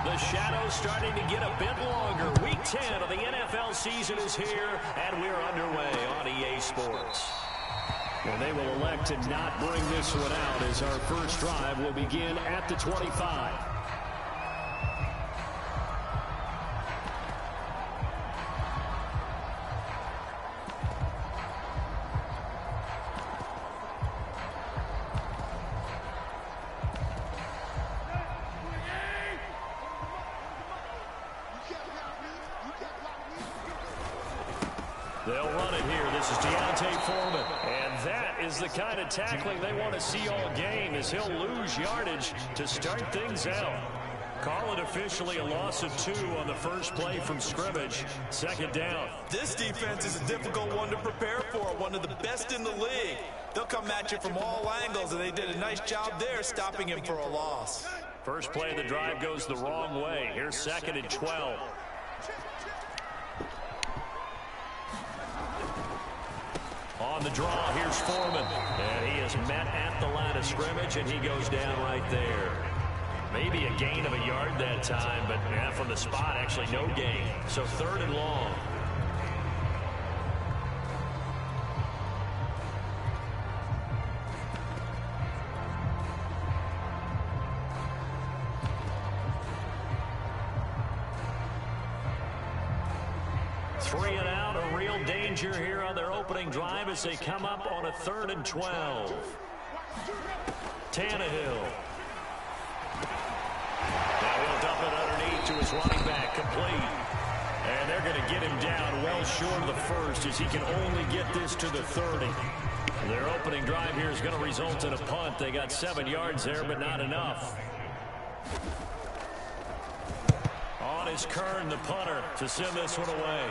The shadow's starting to get a bit longer. Week 10 of the NFL season is here, and we're underway on EA Sports. And they will elect to not bring this one out as our first drive will begin at the 25. They'll run it here. This is Foreman. And that is the kind of tackling they want to see all game, as he'll lose yardage to start things out. Call it officially a loss of 2 on the first play from scrimmage. Second down. This defense is a difficult one to prepare for, one of the best in the league. They'll come at you from all angles, and they did a nice job there stopping him for a loss. First play of the drive goes the wrong way. Here's 2nd and 12. On the draw, here's Foreman. And he is met at the line of scrimmage, and he goes down right there. Maybe a gain of a yard that time, but from the spot, actually no gain. So 3rd and long. Three and out, a real danger here on their opening drive as they come up on a 3rd and 12. Tannehill. Now he'll dump it underneath to his running back, complete. And they're going to get him down well short of the first as he can only get this to the 30. Their opening drive here is going to result in a punt. They got 7 yards there, but not enough. On is Kern, the punter, to send this one away.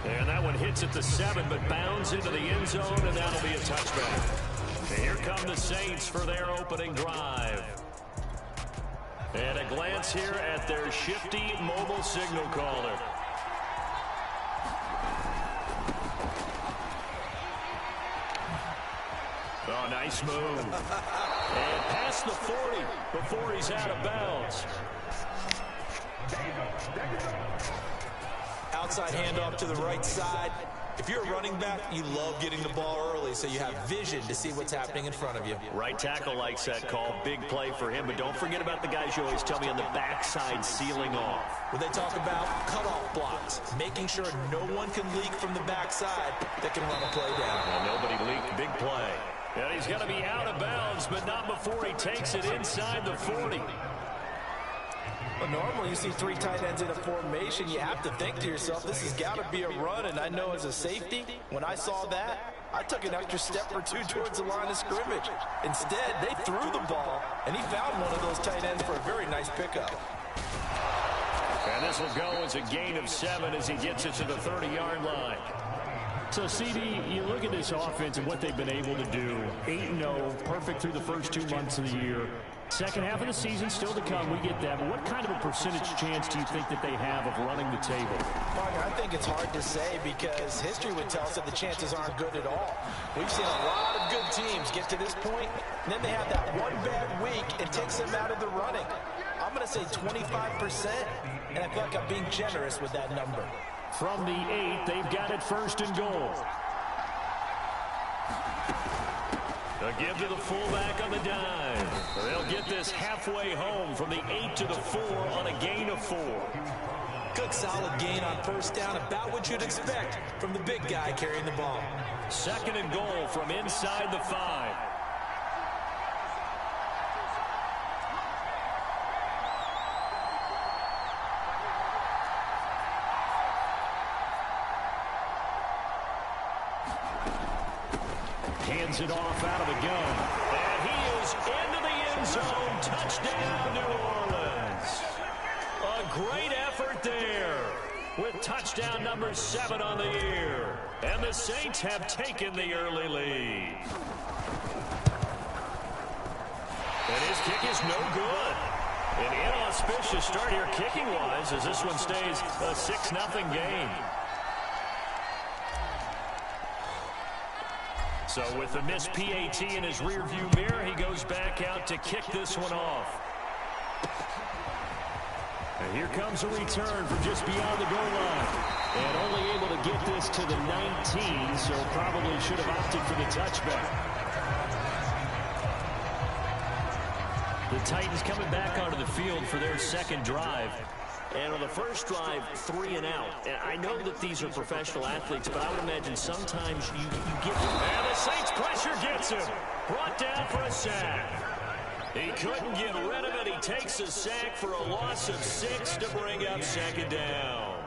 And that one hits at the 7, but bounds into the end zone, and that'll be a touchback. And here come the Saints for their opening drive. And a glance here at their shifty mobile signal caller. Oh, nice move. And past the 40 before he's out of bounds. Outside handoff to the right side. If you're a running back, you love getting the ball early so you have vision to see what's happening in front of you. Right tackle likes that call. Big play for him, but don't forget about the guys you always tell me on the backside sealing off. When they talk about cutoff blocks, making sure no one can leak from the backside that can run a play down. Well, nobody leaked. Big play. And he's going to be out of bounds, but not before he takes it inside the 40. Well, normally you see 3 tight ends in a formation, you have to think to yourself, this has got to be a run, and I know as a safety, when I saw that, I took an extra step or 2 towards the line of scrimmage. Instead, they threw the ball, and he found one of those tight ends for a very nice pickup. And this will go as a gain of 7 as he gets it to the 30-yard line. So, CD, you look at this offense and what they've been able to do. 8-0, perfect through the first 2 months of the year. Second half of the season still to come, we get that. But what kind of a percentage chance do you think that they have of running the table? Mark, I think it's hard to say because history would tell us that the chances aren't good at all. We've seen a lot of good teams get to this point, and then they have that one bad week and takes them out of the running. I'm going to say 25%, and I feel like I'm being generous with that number. From the 8, they've got it 1st and goal. A give to the fullback on the dive. They'll get this halfway home from the 8 to the 4 on a gain of 4. Good solid gain on 1st down, about what you'd expect from the big guy carrying the ball. 2nd and goal from inside the 5. Hands it off out of the gun. And he is into the end zone. Touchdown, New Orleans. A great effort there with touchdown number 7 on the year. And the Saints have taken the early lead. And his kick is no good. An inauspicious start here kicking-wise as this one stays a 6-0 game. So with the missed PAT in his rearview mirror, he goes back out to kick this one off. And here comes a return from just beyond the goal line. And only able to get this to the 19, so probably should have opted for the touchback. The Titans coming back onto the field for their second drive. And on the first drive, 3 and out. And I know that these are professional athletes, but I would imagine sometimes you get... And the Saints pressure gets him. Brought down for a sack. He couldn't get rid of it. He takes a sack for a loss of 6 to bring up second down.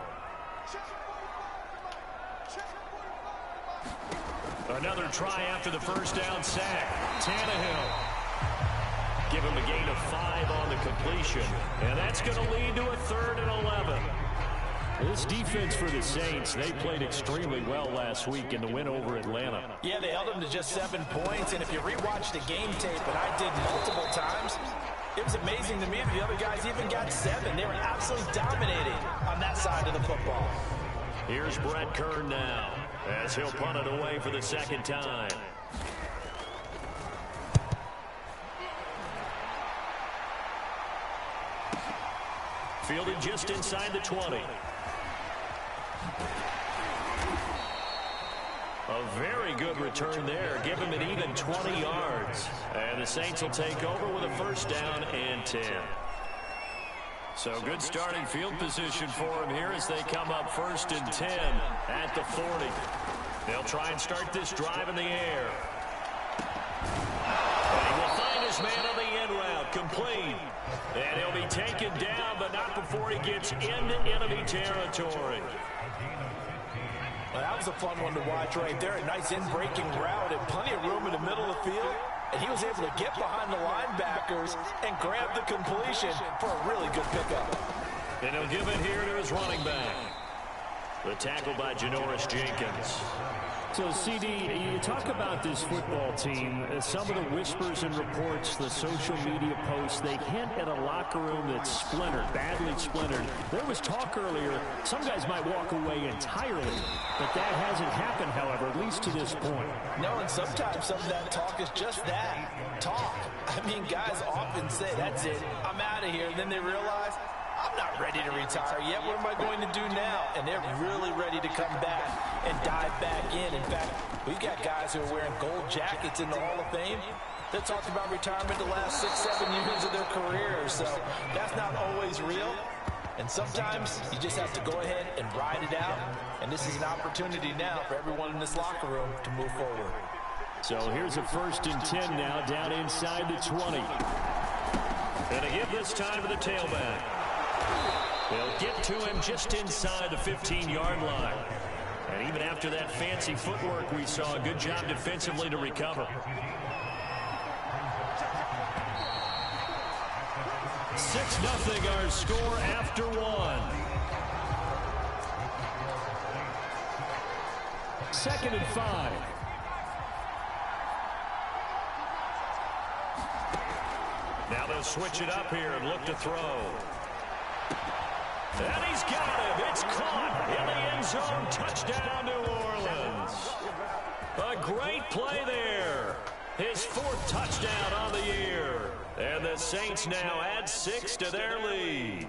Another try after the first down sack. Tannehill. Give him a gain of 5 on the completion. And that's going to lead to a 3rd and 11. This defense for the Saints, they played extremely well last week in the win over Atlanta. Yeah, they held them to just 7 points. And if you rewatch the game tape, and I did multiple times, it was amazing to me that the other guys even got 7. They were absolutely dominating on that side of the football. Here's Brett Kern now, as he'll punt it away for the second time. Fielded just inside the 20. A very good return there. Give him an even 20 yards. And the Saints will take over with a first down and 10. So good starting field position for him here as they come up 1st and 10 at the 40. They'll try and start this drive in the air. And he will find his man on the end route, complete. And he'll be taken down, but not before he gets into enemy territory. Well, that was a fun one to watch right there. A nice in-breaking route and plenty of room in the middle of the field. And he was able to get behind the linebackers and grab the completion for a really good pickup. And he'll give it here to his running back. The tackle by Janoris Jenkins. So, CD, you talk about this football team, some of the whispers and reports, the social media posts, they hint at a locker room that's splintered, badly splintered. There was talk earlier, some guys might walk away entirely, but that hasn't happened, however, at least to this point. No, and sometimes some of that talk is just that, talk. I mean, guys often say, that's it, I'm out of here, and then they realize, I'm not ready to retire yet. What am I going to do now? And they're really ready to come back and dive back in. In fact, we've got guys who are wearing gold jackets in the Hall of Fame that talked about retirement the last 6-7 years of their careers. So that's not always real. And sometimes you just have to go ahead and ride it out. And this is an opportunity now for everyone in this locker room to move forward. So here's a 1st and 10 now down inside the 20. And to give this time to the tailback. They'll get to him just inside the 15-yard line. And even after that fancy footwork, we saw a good job defensively to recover. 6-0 our score after 1. 2nd and 5. Now they'll switch it up here and look to throw. And he's got him. It's caught in the end zone. Touchdown, New Orleans. A great play there. His 4th touchdown on the year. And the Saints now add 6 to their lead.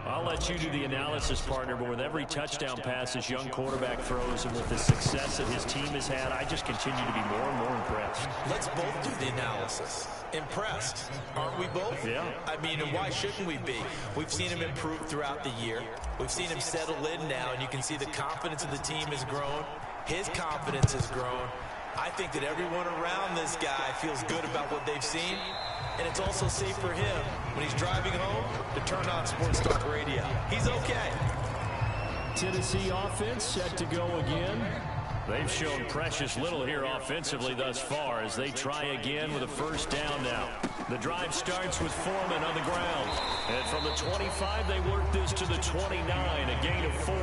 I'll let you do the analysis, partner, but with every touchdown pass this young quarterback throws and with the success that his team has had, I just continue to be more and more impressed. Let's both do the analysis. Impressed, aren't we both? Yeah. I mean, and why shouldn't we be? We've seen him improve throughout the year. We've seen him settle in now, and you can see the confidence of the team has grown. His confidence has grown. I think that everyone around this guy feels good about what they've seen, and it's also safe for him when he's driving home to turn on Sports Talk Radio. He's okay. Tennessee offense set to go again. They've shown precious little here offensively thus far as they try again with a first down now. The drive starts with Foreman on the ground. And from the 25, they work this to the 29, a gain of 4.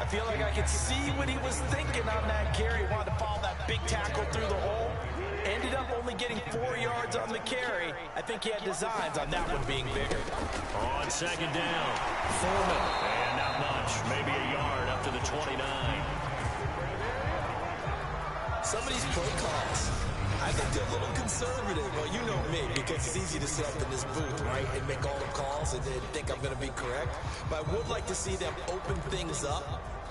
I feel like I could see what he was thinking on that carry. He wanted to follow that big tackle through the hole. Ended up only getting 4 yards on the carry. I think he had designs on that one being bigger. On second down, Foreman. And not much, maybe a yard up to the 29. Some of these play calls, I think they're a little conservative. Well, you know me, because it's easy to sit up in this booth, right, and make all the calls and then think I'm going to be correct. But I would like to see them open things up,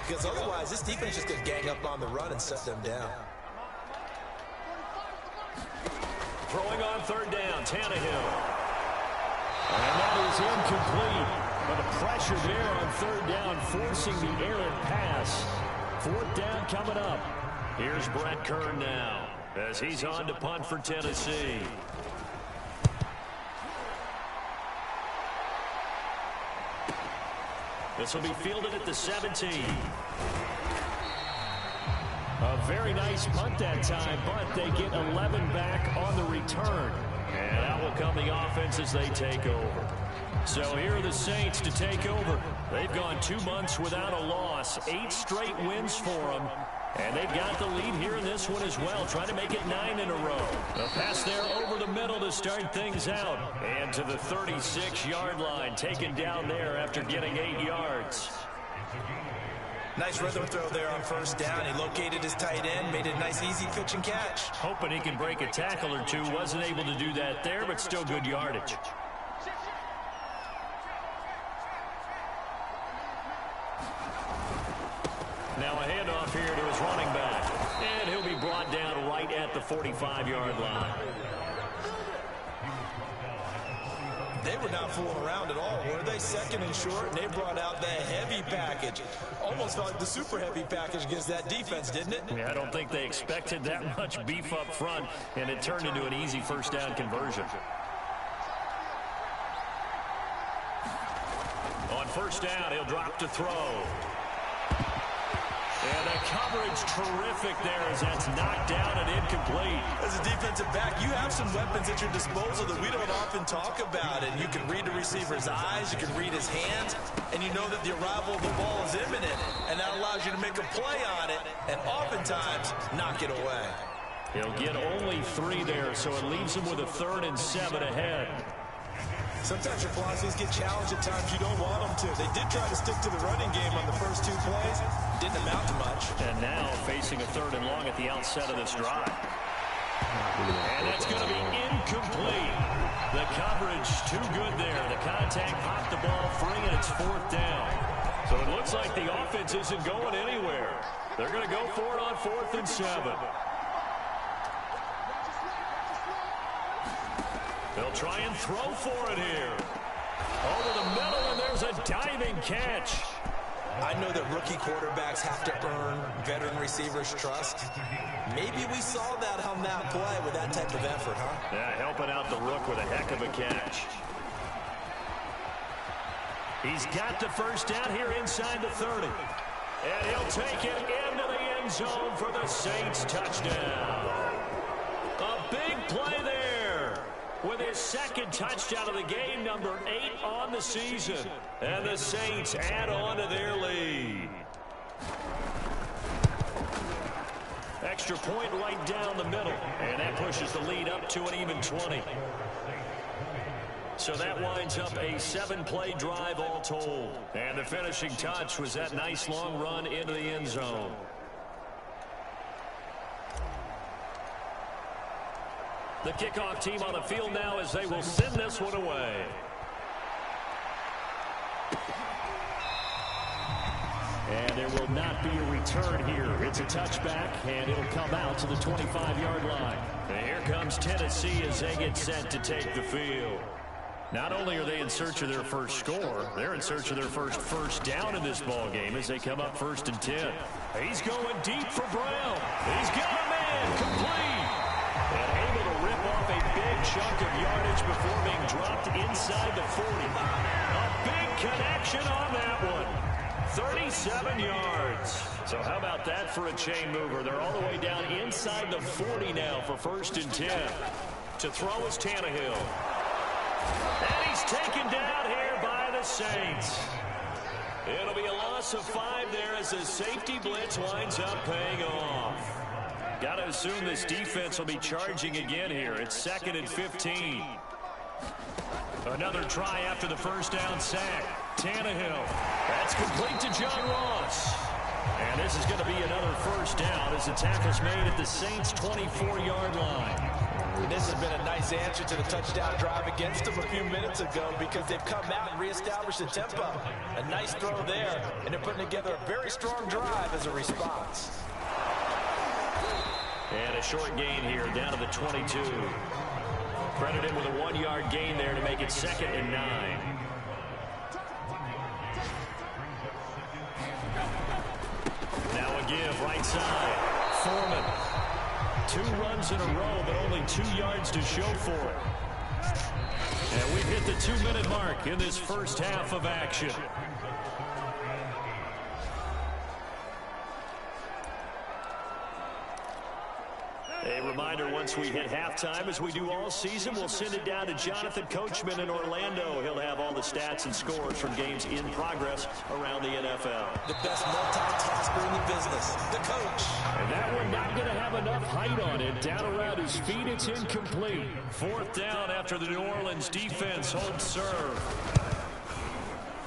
because otherwise this defense just going to gang up on the run and shut them down. Throwing on third down, Tannehill. And that is incomplete. But the pressure there on third down, forcing the errant pass. Fourth down coming up. Here's Brett Kern now, as he's on to punt for Tennessee. This will be fielded at the 17. A very nice punt that time, but they get 11 back on the return. And out will come the offense as they take over. So here are the Saints to take over. They've gone 2 months without a loss, 8 straight wins for them. And they've got the lead here in this one as well, trying to make it 9 in a row. A pass there over the middle to start things out. And to the 36-yard line, taken down there after getting 8 yards. Nice rhythm throw there on first down. He located his tight end, made it a nice, easy pitch and catch. Hoping he can break a tackle or two. Wasn't able to do that there, but still good yardage. Now a handoff here to his running back. And he'll be brought down right at the 45-yard line. They were not fooling around at all, were they? Second and short, and they brought out the heavy package. Almost felt like the super heavy package against that defense, didn't it? Yeah, I don't think they expected that much beef up front, and it turned into an easy first down conversion. On first down, he'll drop to throw. And the coverage terrific there as that's knocked down and incomplete. As a defensive back, you have some weapons at your disposal that we don't often talk about. And you can read the receiver's eyes, you can read his hands, and you know that the arrival of the ball is imminent. And that allows you to make a play on it and oftentimes knock it away. He'll get only 3 there, so it leaves him with a 3rd and 7 ahead. Sometimes your philosophies get challenged at times you don't want them to. They did try to stick to the running game on the first 2 plays. Didn't amount to much. And now facing a 3rd and long at the outset of this drive. And that's going to be incomplete. The coverage too good there. The contact popped the ball free, and it's 4th down. So it looks like the offense isn't going anywhere. They're going to go for it on 4th and 7. They'll try and throw for it here. Over the middle, and there's a diving catch. I know that rookie quarterbacks have to earn veteran receivers' trust. Maybe we saw that on that play with that type of effort, huh? Yeah, helping out the rook with a heck of a catch. He's got the first down here inside the 30. And he'll take it into the end zone for the Saints touchdown. A big play there with his 2nd touchdown of the game, number 8 on the season. And the Saints add on to their lead. Extra point right down the middle. And that pushes the lead up to an even 20. So that winds up a 7-play drive all told. And the finishing touch was that nice long run into the end zone. The kickoff team on the field now as they will send this one away. And there will not be a return here. It's a touchback, and it'll come out to the 25-yard line. And here comes Tennessee as they get set to take the field. Not only are they in search of their first score, they're in search of their first down in this ball game as they come up 1st and 10. He's going deep for Brown. He's got a man complete. And able to rip off a big chunk of yardage before being dropped inside the 40. A big connection on that one. 37 yards. So how about that for a chain mover? They're all the way down inside the 40 now for 1st and 10. To throw is Tannehill. And he's taken down here by the Saints. It'll be a loss of 5 there as the safety blitz winds up paying off. Got to assume this defense will be charging again here. It's 2nd and 15. Another try after the first down sack. Tannehill. That's complete to John Ross. And this is going to be another first down as the tackle's made at the Saints' 24-yard line. And this has been a nice answer to the touchdown drive against them a few minutes ago because they've come out and reestablished the tempo. A nice throw there, and they're putting together a very strong drive as a response. And a short gain here, down to the 22. Credit him with a 1-yard gain there to make it 2nd and 9. Now a give, right side. Foreman. 2 runs in a row, but only 2 yards to show for it. And we've hit the 2-minute mark in this first half of action. A reminder, once we hit halftime, as we do all season, we'll send it down to Jonathan Coachman in Orlando. He'll have all the stats and scores from games in progress around the NFL. The best multitasker in the business, the coach. And that one not going to have enough height on it. Down around his feet, it's incomplete. 4th down after the New Orleans defense holds serve.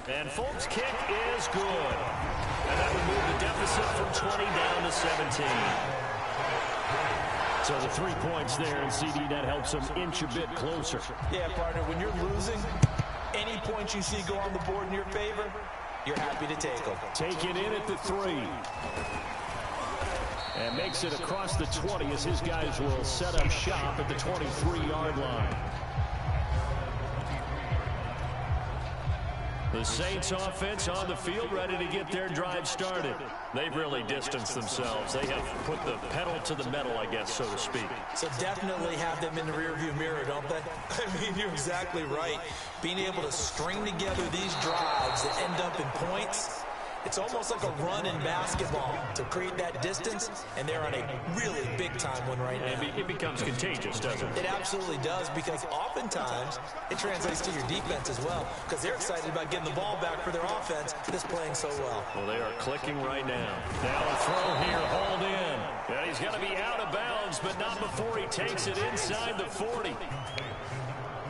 And Folk's kick is good. And that would move the deficit from 20 down to 17. So the 3 points there, and CD, that helps them inch a bit closer. Yeah, partner, when you're losing, any points you see go on the board in your favor, you're happy to take them. Taken in at the 3. And makes it across the 20 as his guys will set up shop at the 23-yard line. The Saints offense on the field, ready to get their drive started. They've really distanced themselves. They have put the pedal to the metal, I guess, so to speak. So definitely have them in the rearview mirror, don't they? I mean, you're exactly right. Being able to string together these drives that end up in points, it's almost like a run in basketball to create that distance, and they're on a really big-time one right now. It becomes contagious, doesn't it? It absolutely does, because oftentimes it translates to your defense as well, because they're excited about getting the ball back for their offense that's playing so well. Well, they are clicking right now. Now a throw here, hauled in. Yeah, he's going to be out of bounds, but not before he takes it inside the 40.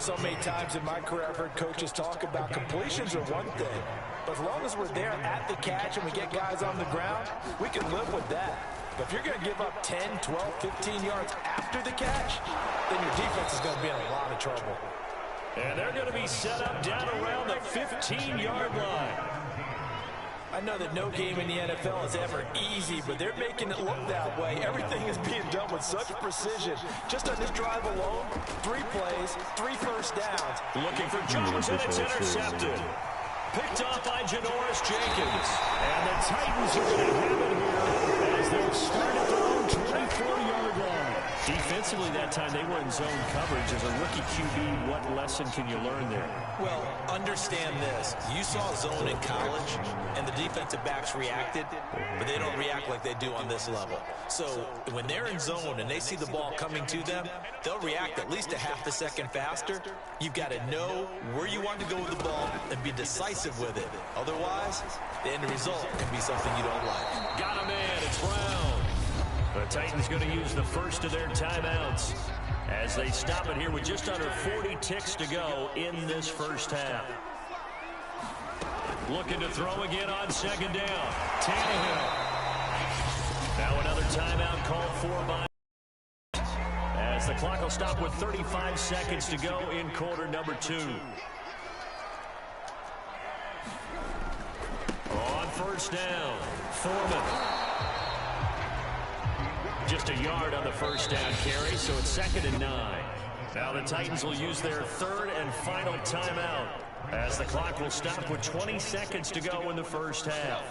So many times in my career, I've heard coaches talk about completions are one thing, but as long as we're there at the catch and we get guys on the ground, we can live with that. But if you're going to give up 10, 12, 15 yards after the catch, then your defense is going to be in a lot of trouble. And they're going to be set up down around the 15-yard line. I know that no game in the NFL is ever easy, but they're making it look that way. Everything is being done with such precision. Just on this drive alone, 3 plays, 3 first downs. Looking for Jones, and it's intercepted. Picked off by Janoris Jenkins. And the Titans are going to have it here as they're starting their own 24-yard line. Defensively that time, they were in zone coverage. As a rookie QB, what lesson can you learn there? Well, understand this. You saw zone in college, and the defensive backs reacted, but they don't react like they do on this level. So when they're in zone and they see the ball coming to them, they'll react at least a half a second faster. You've got to know where you want to go with the ball and be decisive with it. Otherwise, the end result can be something you don't like. Got a man. It's Brown. The Titans going to use the first of their timeouts as they stop it here with just under 40 ticks to go in this first half. Looking to throw again on 2nd down. Tannehill. Now another timeout called for by as the clock will stop with 35 seconds to go in quarter number 2. On 1st down, Foreman. Just a yard on the 1st down carry, so it's 2nd and 9. Now the Titans will use their 3rd and final timeout as the clock will stop with 20 seconds to go in the first half.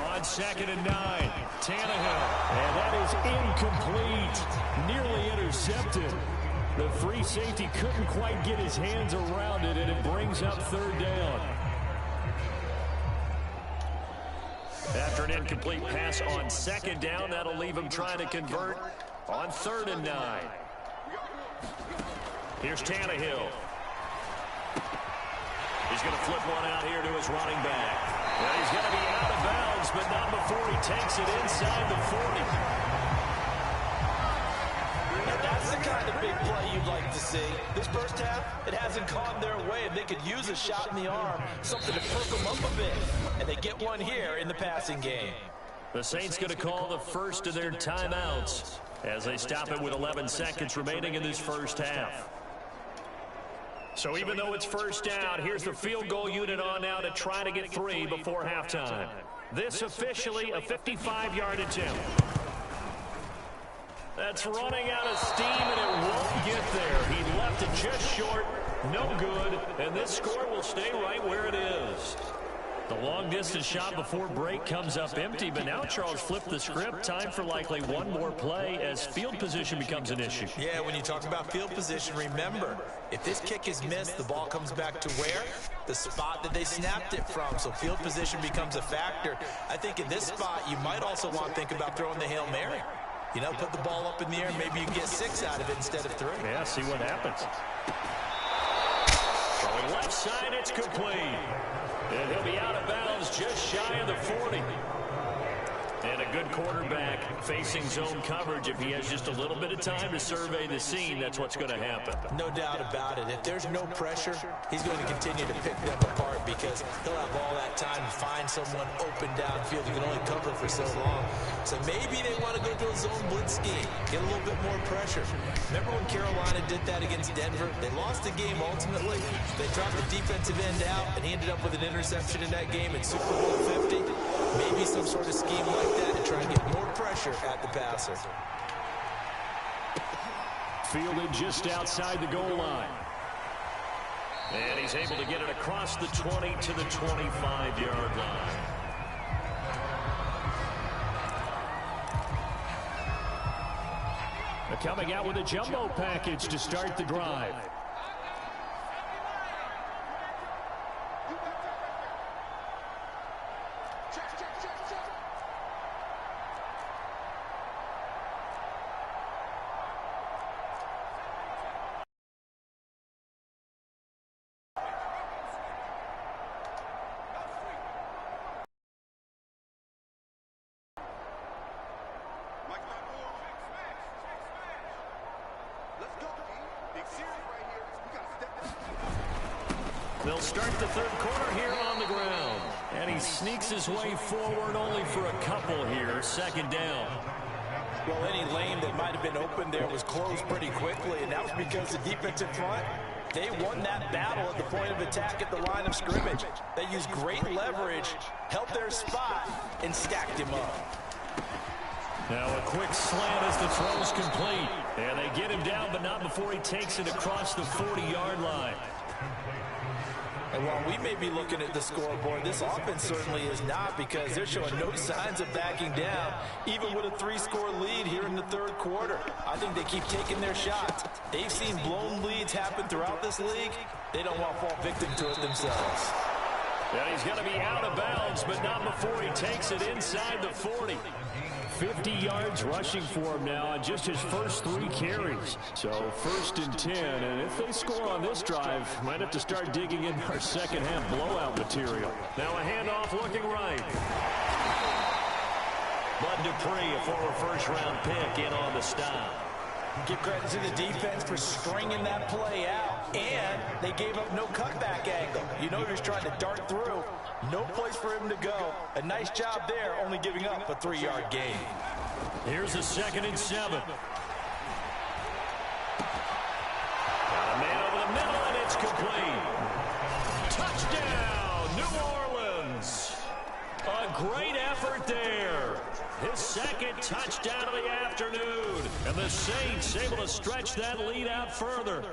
On 2nd and 9, Tannehill. And that is incomplete. Nearly intercepted. The free safety couldn't quite get his hands around it, and it brings up 3rd down. After an incomplete pass on 2nd down, that'll leave him trying to convert on 3rd and 9. Here's Tannehill. He's going to flip one out here to his running back. Well, he's going to be out of bounds, but not before he takes it inside the 40. And that's the kind of big play you'd like to see. This first half, it hasn't gone their way, and they could use a shot in the arm, something to perk them up a bit. And they get one here in the passing game. The Saints going to call the first of their timeouts as they stop it with 11 seconds remaining in this first half. So even though it's first down, here's the field goal unit on now to try to get 3 before halftime. This officially a 55-yard attempt. That's running out of steam, and it won't get there. He left it just short, no good, and this score will stay right where it is. The long-distance shot before break comes up empty, but now Charles flipped the script. Time for likely one more play as field position becomes an issue. Yeah, when you talk about field position, remember, if this kick is missed, the ball comes back to where? The spot that they snapped it from. So field position becomes a factor. I think in this spot, you might also want to think about throwing the Hail Mary. You know, put the ball up in the air, and maybe you can get 6 out of it instead of 3. Yeah, see what happens. Throwing left side, it's complete. And he'll be out of bounds just shy of the 40. And a good quarterback facing zone coverage. If he has just a little bit of time to survey the scene, that's what's going to happen. No doubt about it. If there's no pressure, he's going to continue to pick them apart because he'll have all that time to find someone open downfield. He can only cover for so long. So maybe they want to go to a zone blitz scheme, get a little bit more pressure. Remember when Carolina did that against Denver? They lost the game ultimately. They dropped the defensive end out, and he ended up with an interception in that game in Super Bowl 50. Maybe some sort of scheme like that to try and get more pressure at the passer. Fielded just outside the goal line. And he's able to get it across the 20 to the 25-yard line. They're coming out with a jumbo package to start the drive. They'll start the third quarter here on the ground. And he sneaks his way forward only for a couple here. Second down. Well, any lane that might have been open there was closed pretty quickly, and that was because the defensive front, they won that battle at the point of attack at the line of scrimmage. They used great leverage, held their spot, and stacked him up. Now a quick slant as the throw's complete. And they get him down, but not before he takes it across the 40-yard line. And while we may be looking at the scoreboard, this offense certainly is not, because they're showing no signs of backing down, even with a 3-score lead here in the third quarter. I think they keep taking their shots. They've seen blown leads happen throughout this league. They don't want to fall victim to it themselves. And he's going to be out of bounds, but not before he takes it inside the 40. 50 yards rushing for him now on just his first 3 carries. So 1st and 10, and if they score on this drive, might have to start digging in our second half blowout material. Now a handoff looking right. Bud Dupree, a former first-round pick, in on the stop. Give credit to the defense for stringing that play out, and they gave up no cutback angle. You know he was trying to dart through. No place for him to go. A nice job there, only giving up a 3-yard gain. Here's a 2nd and 7. Got a man over the middle, and it's complete. Touchdown, New Orleans. A great effort there. His 2nd touchdown of the afternoon. And the Saints able to stretch that lead out further.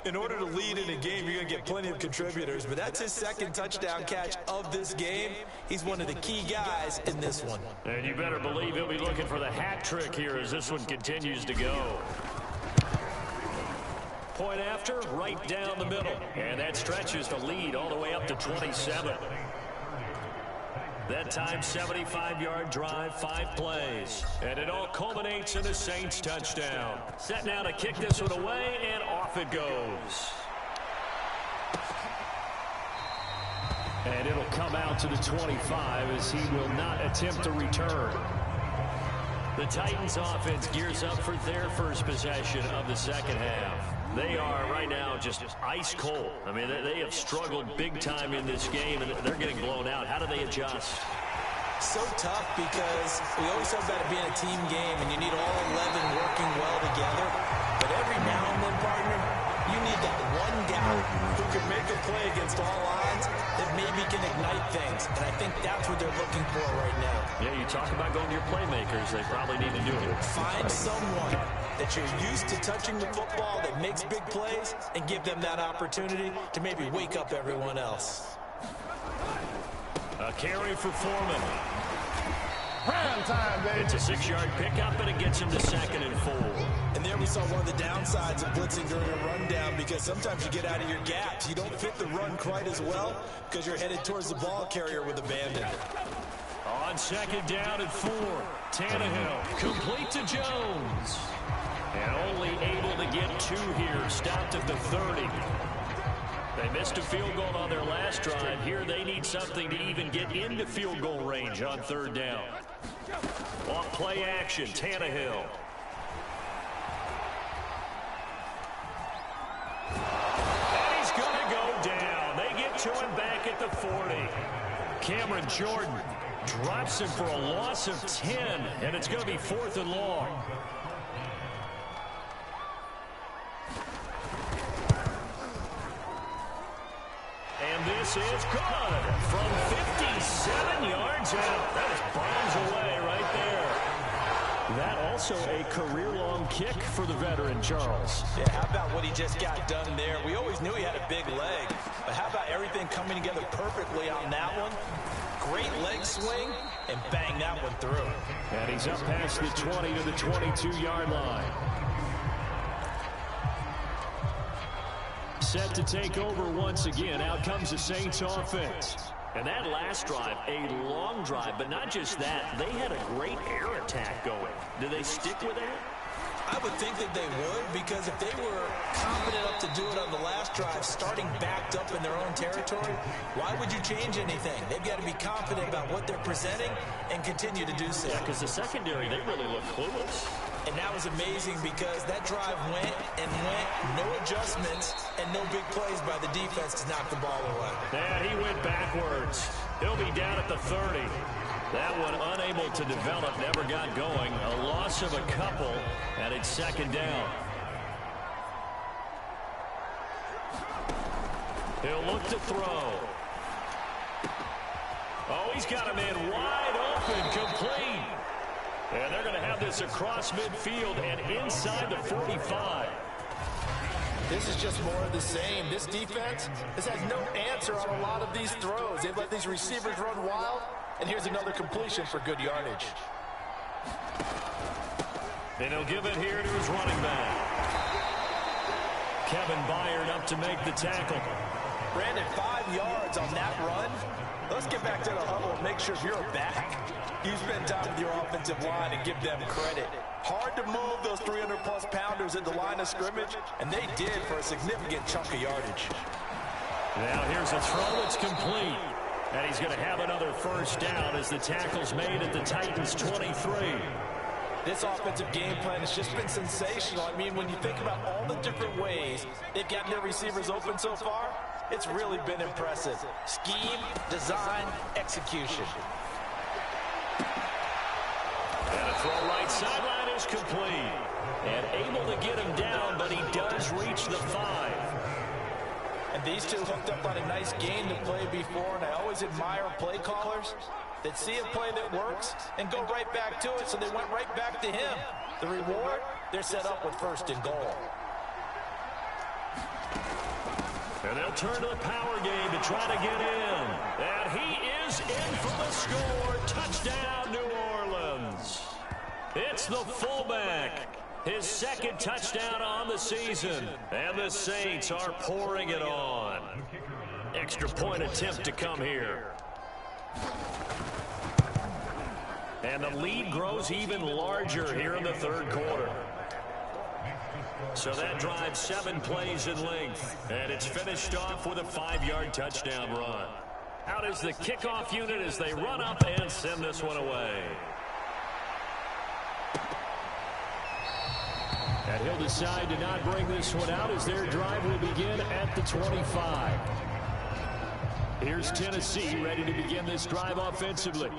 In order to lead in a game, you're going to get plenty of contributors, but that's his 2nd touchdown catch of this game. He's one of the key guys in this one. And you better believe he'll be looking for the hat trick here as this one continues to go. Point after, right down the middle. And that stretches the lead all the way up to 27. That time, 75-yard drive, 5 plays. And it all culminates in a Saints touchdown. Set now to kick this one away, and off it goes. And it'll come out to the 25 as he will not attempt to return. The Titans offense gears up for their first possession of the second half. They are right now just ice cold. I mean, they have struggled big time in this game, and they're getting blown out. How do they adjust? So tough because we always talk about it being a team game, and you need all 11 working well together. But every now and then, partner, you need that one guy who can make a play against all odds that maybe can ignite things. And I think that's what they're looking for right now. Yeah, you talk about going to your playmakers. They probably need to do it. Find someone that you're used to touching the football that makes big plays and give them that opportunity to maybe wake up everyone else. A carry for Foreman. Prime time, baby. It's a 6-yard pickup, and it gets him to 2nd and 4. And there we saw one of the downsides of blitzing during a rundown, because sometimes you get out of your gaps. You don't fit the run quite as well because you're headed towards the ball carrier with abandon. On 2nd down and 4, Tannehill complete to Jones. And only able to get 2 here, stopped at the 30. They missed a field goal on their last drive. Here they need something to even get into field goal range on 3rd down. Off play action, Tannehill. And he's going to go down. They get to him back at the 40. Cameron Jordan drops him for a loss of 10, and it's going to be 4th and long. And this is good from 57 yards out. That is bombs away right there. That also a career-long kick for the veteran, Charles. Yeah, how about what he just got done there? We always knew he had a big leg, but how about everything coming together perfectly on that one? Great leg swing, and bang that one through. And he's up past the 20 to the 22-yard line. Set to take over once again. Out comes the Saints offense. And that last drive, a long drive, but not just that. They had a great air attack going. Do they stick with that? I would think that they would, because if they were confident enough to do it on the last drive, starting backed up in their own territory, why would you change anything? They've got to be confident about what they're presenting and continue to do so. Yeah, because the secondary, they really look clueless. And that was amazing because that drive went and went, no adjustments, and no big plays by the defense to knock the ball away. And he went backwards. He'll be down at the 30. That one unable to develop, never got going. A loss of a couple, and it's 2nd down. He'll look to throw. Oh, he's got him in wide open, complete. And they're going to have this across midfield and inside the 45. This is just more of the same. This defense has had no answer on a lot of these throws. They've let these receivers run wild, and here's another completion for good yardage. And he'll give it here to his running back. Kevin Byard up to make the tackle. Brandon, 5 yards on that run. Let's get back to the huddle and make sure you're back. You spend time with your offensive line and give them credit. Hard to move those 300-plus pounders at the line of scrimmage, and they did for a significant chunk of yardage. Now here's a throw that's complete. And he's going to have another first down as the tackle's made at the Titans' 23. This offensive game plan has just been sensational. I mean, when you think about all the different ways they've gotten their receivers open so far, it's really been impressive. Scheme, design, execution. And a throw right sideline is complete. And able to get him down, but he does reach the 5. And these two hooked up on a nice game to play before, and I always admire play callers that see a play that works and go right back to it, so they went right back to him. The reward, they're set up with 1st and goal. And they'll turn to the power game to try to get in. And he is in for the score. Touchdown, New Orleans. It's the fullback. His 2nd touchdown on the season. And the Saints are pouring it on. Extra point attempt to come here. And the lead grows even larger here in the 3rd quarter. So that drives 7 plays in length. And it's finished off with a 5-yard touchdown run. Out is the kickoff unit as they run up and send this one away. And he'll decide to not bring this one out as their drive will begin at the 25. Here's Tennessee ready to begin this drive offensively.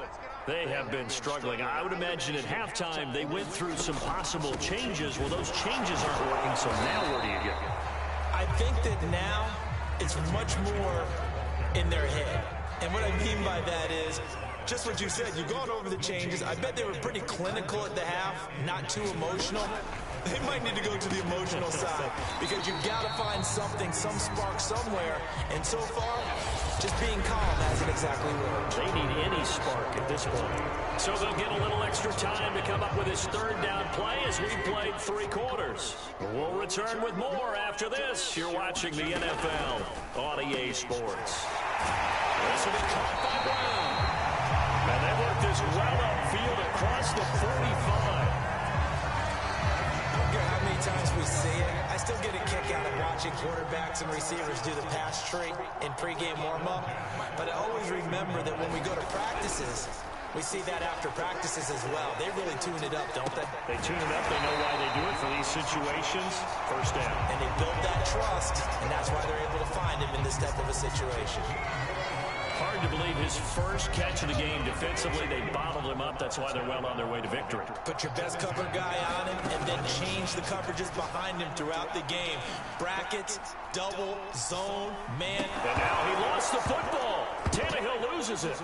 They have been struggling. I would imagine at halftime they went through some possible changes. Well, those changes aren't working, so now where do you go? I think that now it's much more in their head. And what I mean by that is just what you said. You've gone over the changes. I bet they were pretty clinical at the half, not too emotional. They might need to go to the emotional side because you've got to find something, some spark somewhere. And so far, just being calm hasn't exactly worked. They need any spark at this point. So they'll get a little extra time to come up with his third down play as we played 3 quarters. We'll return with more after this. You're watching the NFL on EA Sports. This will be caught by Brown. And they work this well upfield across the 45. How many times we see it, I still get a kick out of watching quarterbacks and receivers do the pass tree in pregame warm-up. But I always remember that when we go to practices, we see that after practices as well. They really tune it up, don't they? They tune it up. They know why they do it for these situations. First down. And they build that trust, and that's why they're able to find him in this type of a situation. Hard to believe his first catch of the game defensively. They bottled him up. That's why they're well on their way to victory. Put your best cover guy on him and then change the coverages behind him throughout the game. Brackets, double, zone, man. And now he lost the football. Tannehill loses it.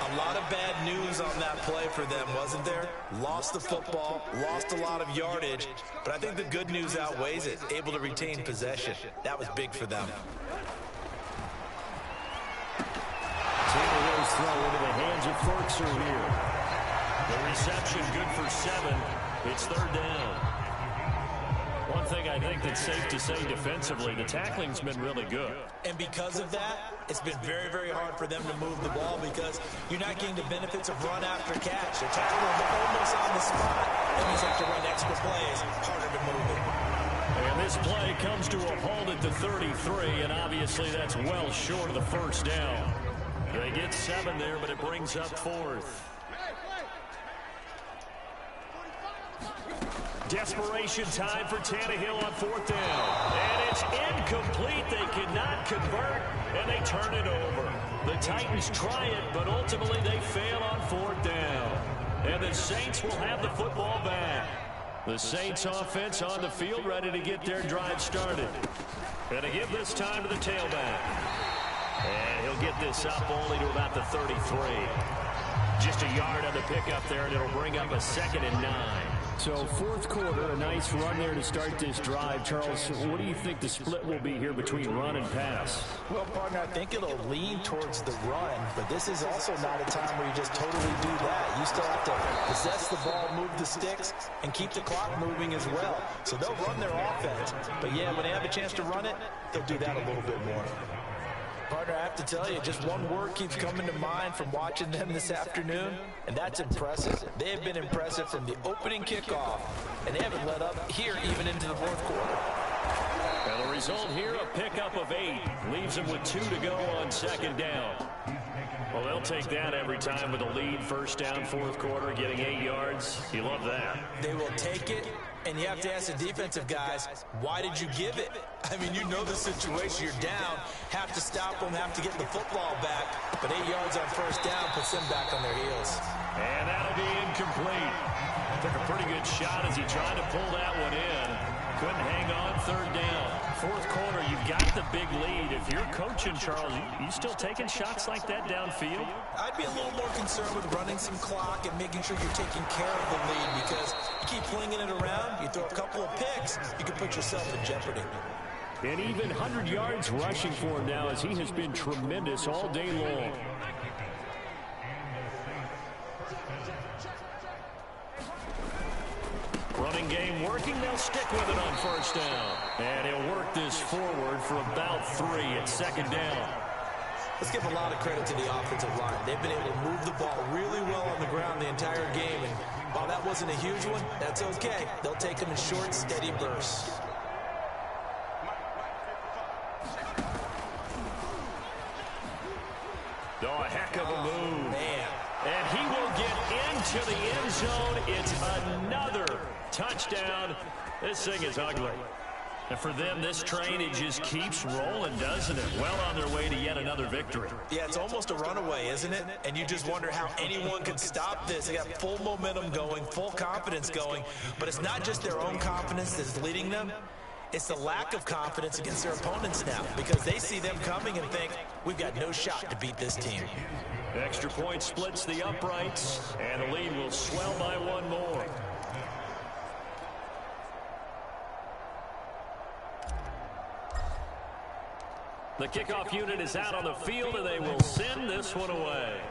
A lot of bad news on that play for them, wasn't there? Lost the football, lost a lot of yardage, but I think the good news outweighs it. Able to retain possession. That was big for them. Tannehill's throw into the hands of Ferkser here. The reception good for 7. It's third down. One thing I think that's safe to say defensively, the tackling's been really good. And because of that, it's been very, very hard for them to move the ball because you're not getting the benefits of run after catch. They're tackling almost on the spot. That means you have to run extra plays, harder to move it. And this play comes to a halt at the 33, and obviously that's well short of the first down. They get 7 there, but it brings up 4th. Desperation time for Tannehill on 4th down. And it's incomplete. They cannot convert, and they turn it over. The Titans try it, but ultimately they fail on 4th down. And the Saints will have the football back. The Saints offense on the field ready to get their drive started. And to give this time to the tailback. And he'll get this up only to about the 33. Just a yard on the pickup there, and it'll bring up a 2nd and 9. So 4th quarter, a nice run there to start this drive. Charles, what do you think the split will be here between run and pass? Well, partner, I think it'll lean towards the run, but this is also not a time where you just totally do that. You still have to possess the ball, move the sticks, and keep the clock moving as well. So they'll run their offense, but yeah, when they have a chance to run it, they'll do that a little bit more. Partner, I have to tell you, just one word keeps coming to mind from watching them this afternoon, and that's impressive. They have been impressive from the opening kickoff, and they haven't let up here even into the 4th quarter. And the result here, a pickup of 8. Leaves them with 2 to go on 2nd down. Well, they'll take that every time with a lead. First down, 4th quarter, getting 8 yards. You love that. They will take it. And you have to ask the defensive guys, why did you give it? I mean, you know the situation. You're down, have to stop them, have to get the football back. But 8 yards on first down puts them back on their heels. And that'll be incomplete. Took a pretty good shot as he tried to pull that one in. Couldn't hang on. 3rd down. 4th quarter, you've got the big lead. If you're coaching, Charles, you still taking shots like that downfield? I'd be a little more concerned with running some clock and making sure you're taking care of the lead because you keep flinging it around, you throw a couple of picks, you can put yourself in jeopardy. And even 100 yards rushing for him now as he has been tremendous all day long. Running game working. They'll stick with it on first down. And he'll work this forward for about 3 at 2nd down. Let's give a lot of credit to the offensive line. They've been able to move the ball really well on the ground the entire game. And while that wasn't a huge one, that's okay. They'll take them in short, steady bursts. Oh, a heck of a move to the end zone. It's another touchdown. This thing is ugly. And for them, this train, it just keeps rolling, doesn't it? Well on their way to yet another victory. Yeah, it's almost a runaway, isn't it? And you just wonder how anyone can stop this. They got full momentum going, full confidence going. But it's not just their own confidence that's leading them. It's the lack of confidence against their opponents now, because they see them coming and think, we've got no shot to beat this team. Extra point splits the uprights, and the lead will swell by one more. The kickoff unit is out on the field, and they will send this one away.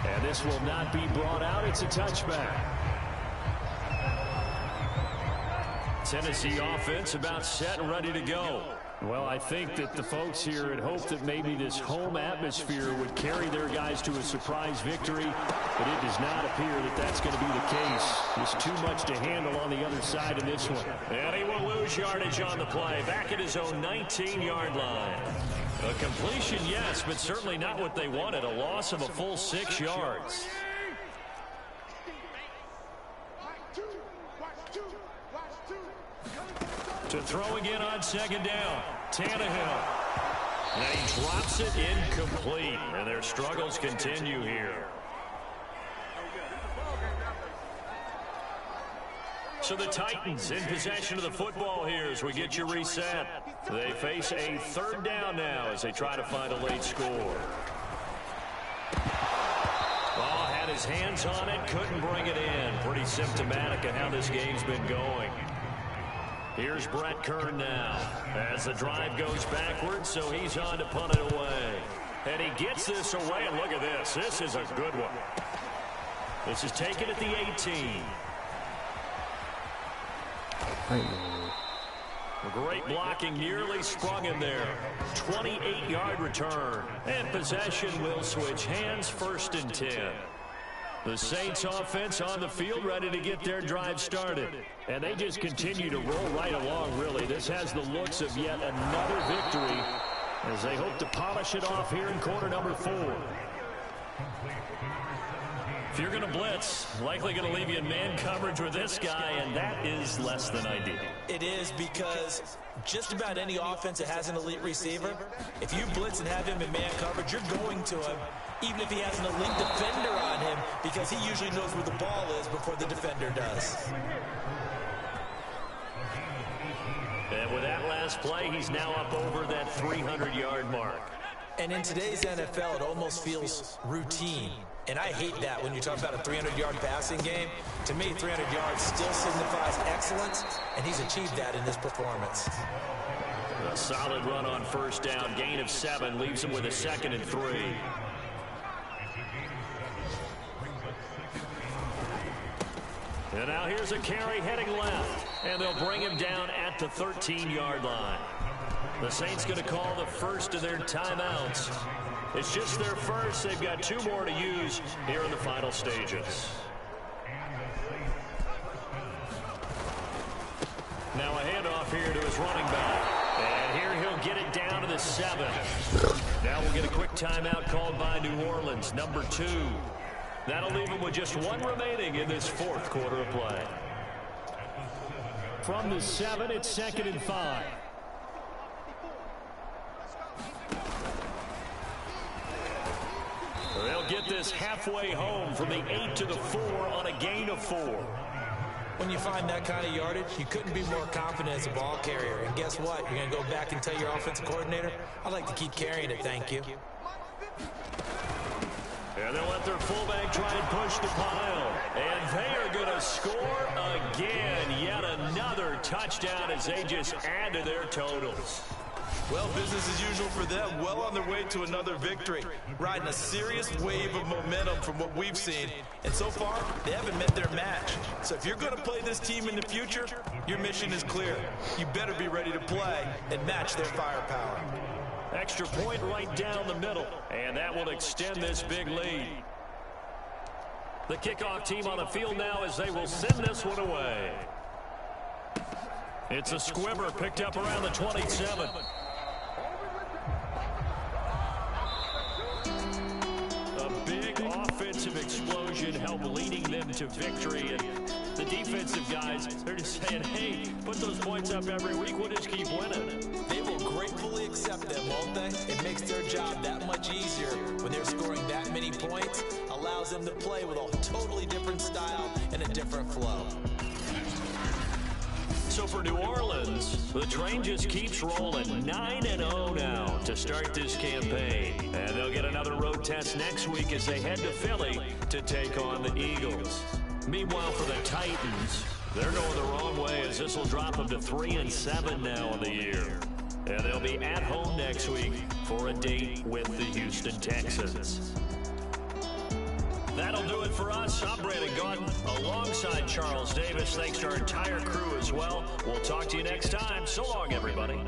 And this will not be brought out. It's a touchback. Tennessee offense about set and ready to go. Well, I think that the folks here had hoped that maybe this home atmosphere would carry their guys to a surprise victory, but it does not appear that that's going to be the case. There's too much to handle on the other side of this one. And he will lose yardage on the play, back at his own 19-yard line. A completion, yes, but certainly not what they wanted, a loss of a full 6 yards. To throw again on second down, Tannehill. And he drops it incomplete, and their struggles continue here. So the Titans in possession of the football here as we get you reset. They face a third down now as they try to find a late score. Ball had his hands on it, couldn't bring it in. Pretty symptomatic of how this game's been going. Here's Brett Kern now as the drive goes backwards, so he's on to punt it away. And he gets this away, and look at this. This is a good one. This is taken at the 18. Great blocking, nearly sprung him there. 28-yard return. And possession will switch hands, 1st and 10. The Saints offense on the field ready to get their drive started. And they just continue to roll right along, really. This has the looks of yet another victory as they hope to polish it off here in quarter number 4. If you're going to blitz, likely going to leave you in man coverage with this guy, and that is less than ideal. It is, because just about any offense that has an elite receiver, if you blitz and have him in man coverage, you're going to him, even if he has an elite defender on him, because he usually knows where the ball is before the defender does. And with that last play, he's now up over that 300-yard mark. And in today's NFL, it almost feels routine. And I hate that when you talk about a 300-yard passing game. To me, 300 yards still signifies excellence, and he's achieved that in this performance. A solid run on 1st down. Gain of 7 leaves him with a 2nd and 3. And now here's a carry heading left, and they'll bring him down at the 13-yard line. The Saints going to call the first of their timeouts. It's just their first. They've got 2 more to use here in the final stages. Now a handoff here to his running back. And here he'll get it down to the 7. Now we'll get a quick timeout called by New Orleans, number 2. That'll leave him with just 1 remaining in this 4th quarter of play. From the 7, it's 2nd and 5. They'll get this halfway home from the 8 to the 4 on a gain of 4. When you find that kind of yardage, you couldn't be more confident as a ball carrier. And guess what? You're going to go back and tell your offensive coordinator, I'd like to keep carrying it, thank you. And they'll let their fullback try and push the pile. And they are going to score again. Yet another touchdown as they just add to their totals. Well, business as usual for them. Well on their way to another victory. Riding a serious wave of momentum from what we've seen. And so far, they haven't met their match. So if you're going to play this team in the future, your mission is clear. You better be ready to play and match their firepower. Extra point right down the middle. And that will extend this big lead. The kickoff team on the field now as they will send this one away. It's a squibber picked up around the 27. motion, help leading them to victory. And the defensive guys, they're just saying, hey, put those points up every week. We'll just keep winning. They will gratefully accept them, won't they? It makes their job that much easier when they're scoring that many points. Allows them to play with a totally different style and a different flow. So for New Orleans, the train just keeps rolling. 9-0 now to start this campaign. And they'll get another road test next week as they head to Philly to take on the Eagles. Meanwhile, for the Titans, they're going the wrong way as this will drop them to 3-7 now in the year. And they'll be at home next week for a date with the Houston Texans. That'll do it for us. I'm Brandon Gaudin alongside Charles Davis. Thanks to our entire crew as well. We'll talk to you next time. So long, everybody.